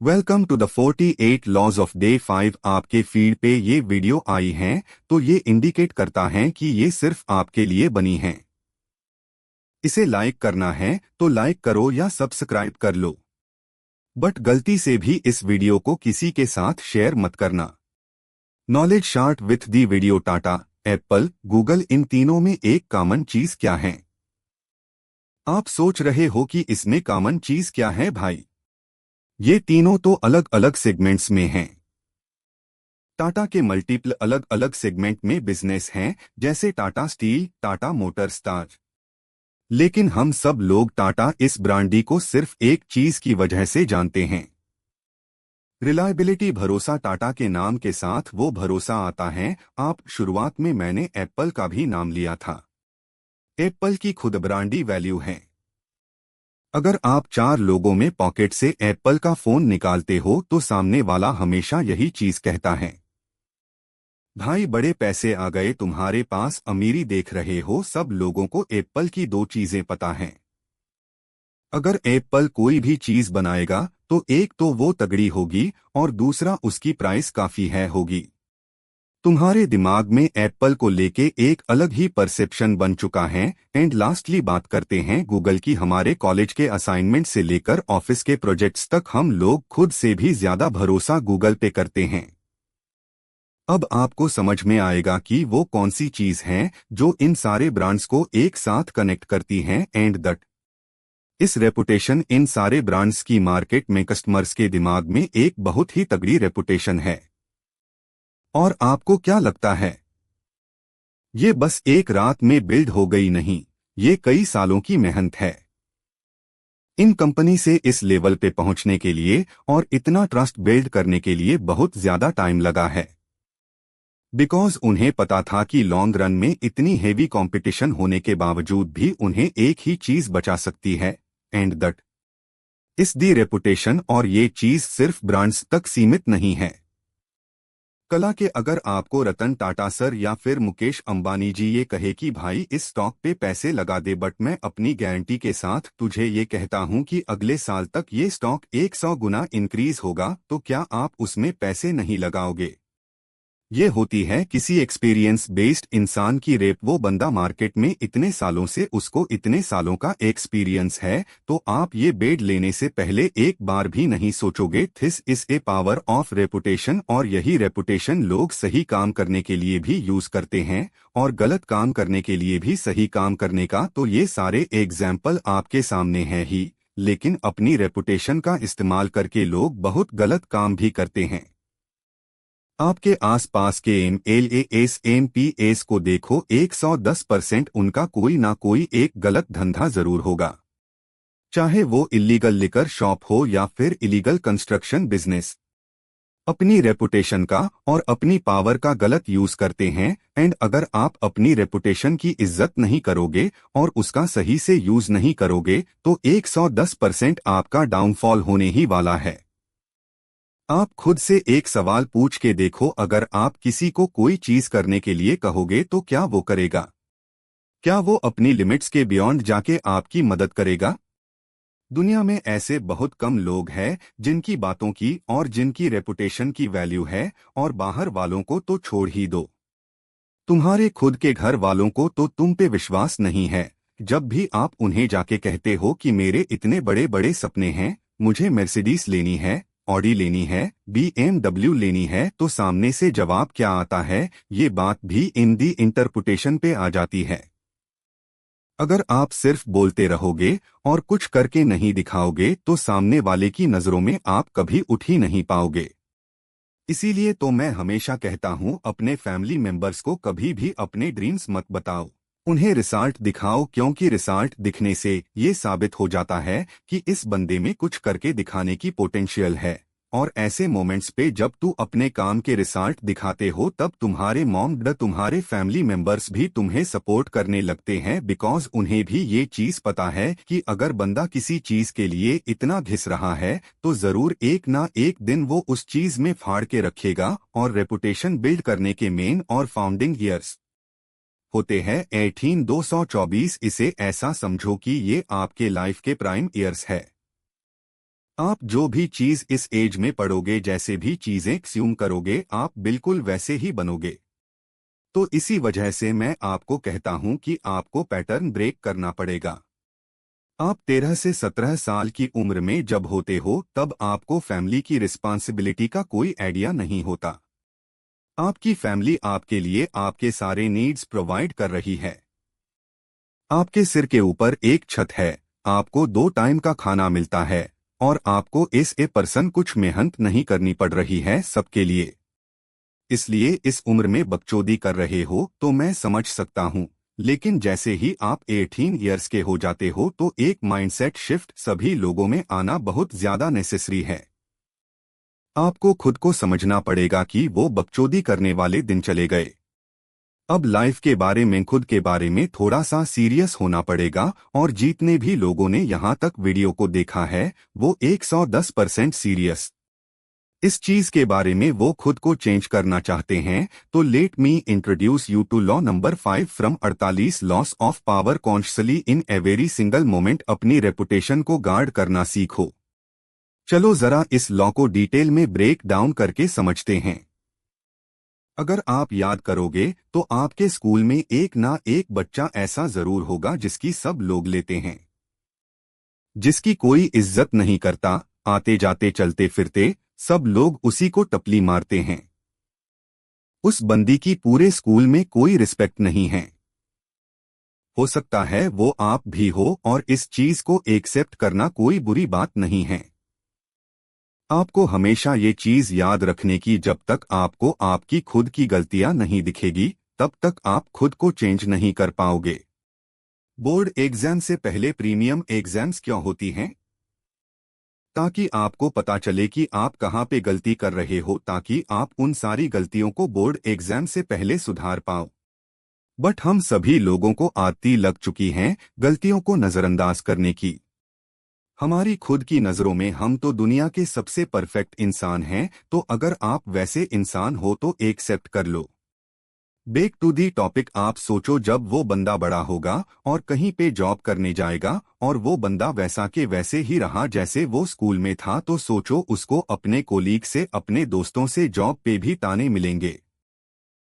Welcome to the 48 laws of day 5। आपके feed पे ये वीडियो आई हैं तो ये इंडिकेट करता है कि ये सिर्फ आपके लिए बनी हैं। इसे लाइक करना है तो लाइक करो या सब्सक्राइब कर लो, बट गलती से भी इस वीडियो को किसी के साथ शेयर मत करना। Knowledge share with the video. Tata, Apple, Google, इन तीनों में एक कॉमन चीज क्या है? आप सोच रहे हो कि इसमें कॉमन चीज क्या है भाई? ये तीनों तो अलग अलग सेगमेंट्स में हैं। टाटा के मल्टीपल अलग अलग सेगमेंट में बिजनेस हैं, जैसे टाटा स्टील, टाटा मोटर्स, ताज। लेकिन हम सब लोग टाटा इस ब्रांडी को सिर्फ एक चीज की वजह से जानते हैं, रिलायबिलिटी, भरोसा। टाटा के नाम के साथ वो भरोसा आता है। शुरुआत में मैंने एप्पल का भी नाम लिया था। एप्पल की खुद ब्रांडी वैल्यू है। अगर आप 4 लोगों में पॉकेट से एप्पल का फोन निकालते हो तो सामने वाला हमेशा यही चीज कहता है, भाई बड़े पैसे आ गए तुम्हारे पास, अमीरी देख रहे हो। सब लोगों को एप्पल की 2 चीजें पता हैं। अगर एप्पल कोई भी चीज बनाएगा तो एक तो वो तगड़ी होगी और दूसरा उसकी प्राइस काफी है होगी। तुम्हारे दिमाग में एप्पल को लेके एक अलग ही परसेप्शन बन चुका है। एंड लास्टली बात करते हैं गूगल की। हमारे कॉलेज के असाइनमेंट से लेकर ऑफिस के प्रोजेक्ट्स तक हम लोग खुद से भी ज्यादा भरोसा गूगल पे करते हैं। अब आपको समझ में आएगा कि वो कौन सी चीज है जो इन सारे ब्रांड्स को एक साथ कनेक्ट करती हैं। And that is reputation. इन सारे ब्रांड्स की मार्केट में कस्टमर्स के दिमाग में एक बहुत ही तगड़ी रेपुटेशन है। और आपको क्या लगता है, ये बस एक रात में बिल्ड हो गई नहीं, ये कई सालों की मेहनत है। इन कंपनी से इस लेवल पे पहुंचने के लिए और इतना ट्रस्ट बिल्ड करने के लिए बहुत ज्यादा टाइम लगा है। बिकॉज उन्हें पता था कि लॉन्ग रन में इतनी हेवी कंपटीशन होने के बावजूद भी उन्हें एक ही चीज बचा सकती है, एंड दट इस दी रेपुटेशन। और ये चीज सिर्फ ब्रांड्स तक सीमित नहीं है। कला के अगर आपको रतन टाटा सर या फिर मुकेश अंबानी जी ये कहे कि भाई इस स्टॉक पे पैसे लगा दे, बट मैं अपनी गारंटी के साथ तुझे ये कहता हूं कि अगले साल तक ये स्टॉक 100 गुना इंक्रीज होगा, तो क्या आप उसमें पैसे नहीं लगाओगे? ये होती है किसी एक्सपीरियंस बेस्ड इंसान की रेप। वो बंदा मार्केट में इतने सालों से, उसको इतने सालों का एक्सपीरियंस है, तो आप ये बेड लेने से पहले एक बार भी नहीं सोचोगे। This is a power of reputation. और यही रेपुटेशन लोग सही काम करने के लिए भी यूज करते हैं और गलत काम करने के लिए भी सही काम करने का। तो ये सारे एग्जाम्पल आपके सामने हैं ही, लेकिन अपनी रेपुटेशन का इस्तेमाल करके लोग बहुत गलत काम भी करते हैं। आपके आसपास के MLAS MPS को देखो, 110% उनका कोई ना कोई एक गलत धंधा जरूर होगा, चाहे वो इलीगल लिकर शॉप हो या फिर इलीगल कंस्ट्रक्शन बिजनेस। अपनी रेपुटेशन का और अपनी पावर का गलत यूज करते हैं। एंड अगर आप अपनी रेपुटेशन की इज्जत नहीं करोगे और उसका सही से यूज नहीं करोगे तो 110% आपका डाउनफॉल होने ही वाला है। आप खुद से एक सवाल पूछ के देखो, अगर आप किसी को कोई चीज करने के लिए कहोगे तो क्या वो करेगा? क्या वो अपनी लिमिट्स के बियॉन्ड जाके आपकी मदद करेगा? दुनिया में ऐसे बहुत कम लोग हैं जिनकी बातों की और जिनकी रेपुटेशन की वैल्यू है। और बाहर वालों को तो छोड़ ही दो, तुम्हारे खुद के घर वालों को तो तुम पे विश्वास नहीं है। जब भी आप उन्हें जाके कहते हो कि मेरे इतने बड़े बड़े सपने हैं, मुझे मर्सिडीज लेनी है, ऑडी लेनी है, BMW लेनी है, तो सामने से जवाब क्या आता है? ये बात भी इन दी इंटरप्रिटेशन पे आ जाती है। अगर आप सिर्फ बोलते रहोगे और कुछ करके नहीं दिखाओगे तो सामने वाले की नजरों में आप कभी उठ ही नहीं पाओगे। इसीलिए तो मैं हमेशा कहता हूँ, अपने फैमिली मेंबर्स को कभी भी अपने ड्रीम्स मत बताओ, उन्हें रिजल्ट दिखाओ। क्योंकि रिजल्ट दिखने से ये साबित हो जाता है कि इस बंदे में कुछ करके दिखाने की पोटेंशियल है। और ऐसे मोमेंट्स पे जब तू अपने काम के रिजल्ट दिखाते हो तब तुम्हारे मॉम डैड, तुम्हारे फैमिली मेंबर्स भी तुम्हें सपोर्ट करने लगते हैं। बिकॉज उन्हें भी ये चीज पता है कि अगर बंदा किसी चीज के लिए इतना घिस रहा है तो जरूर एक ना एक दिन वो उस चीज में फाड़ के रखेगा। और रेपुटेशन बिल्ड करने के मेन और फाउंडिंग ईयर्स होते हैं 18-224। इसे ऐसा समझो कि ये आपके लाइफ के प्राइम ईयर्स है। आप जो भी चीज इस एज में पढ़ोगे, जैसे भी चीजें एक्स्यूम करोगे, आप बिल्कुल वैसे ही बनोगे। तो इसी वजह से मैं आपको कहता हूं कि आपको पैटर्न ब्रेक करना पड़ेगा। आप 13 से 17 साल की उम्र में जब होते हो तब आपको फैमिली की रिस्पॉन्सिबिलिटी का कोई आइडिया नहीं होता। आपकी फैमिली आपके लिए आपके सारे नीड्स प्रोवाइड कर रही है। आपके सिर के ऊपर एक छत है, आपको 2 टाइम का खाना मिलता है और आपको इस ए पर्सन कुछ मेहनत नहीं करनी पड़ रही है सबके लिए। इसलिए इस उम्र में बकचोदी कर रहे हो तो मैं समझ सकता हूँ, लेकिन जैसे ही आप 18 ईयर्स के हो जाते हो तो एक माइंडसेट शिफ्ट सभी लोगों में आना बहुत ज्यादा नेसेसरी है। आपको खुद को समझना पड़ेगा कि वो बकचोदी करने वाले दिन चले गए। अब लाइफ के बारे में, खुद के बारे में थोड़ा सा सीरियस होना पड़ेगा। और जितने भी लोगों ने यहाँ तक वीडियो को देखा है वो 110% सीरियस इस चीज के बारे में वो खुद को चेंज करना चाहते हैं। तो let me introduce you to law number 5 from 48 laws of power consciously in every single moment. अपनी रेपुटेशन को गार्ड करना सीखो। चलो जरा इस लॉ को डिटेल में ब्रेक डाउन करके समझते हैं। अगर आप याद करोगे तो आपके स्कूल में एक ना एक बच्चा ऐसा जरूर होगा जिसकी सब लोग लेते हैं, जिसकी कोई इज्जत नहीं करता। आते जाते चलते फिरते सब लोग उसी को टपली मारते हैं। उस बंदी की पूरे स्कूल में कोई रिस्पेक्ट नहीं है। हो सकता है वो आप भी हो और इस चीज को एक्सेप्ट करना कोई बुरी बात नहीं है। आपको हमेशा ये चीज याद रखने की, जब तक आपको आपकी खुद की गलतियां नहीं दिखेगी तब तक आप खुद को चेंज नहीं कर पाओगे। बोर्ड एग्जाम से पहले प्रीमियम एग्जाम्स क्यों होती हैं? ताकि आपको पता चले कि आप कहाँ पे गलती कर रहे हो, ताकि आप उन सारी गलतियों को बोर्ड एग्जाम से पहले सुधार पाओ। बट हम सभी लोगों को आदत लग चुकी है गलतियों को नजरअंदाज करने की। हमारी खुद की नजरों में हम तो दुनिया के सबसे परफेक्ट इंसान हैं, तो अगर आप वैसे इंसान हो तो एक्सेप्ट कर लो। Back to the topic. आप सोचो जब वो बंदा बड़ा होगा और कहीं पे जॉब करने जाएगा और वो बंदा वैसा के वैसे ही रहा जैसे वो स्कूल में था, तो सोचो उसको अपने कोलीग से, अपने दोस्तों से जॉब पे भी ताने मिलेंगे।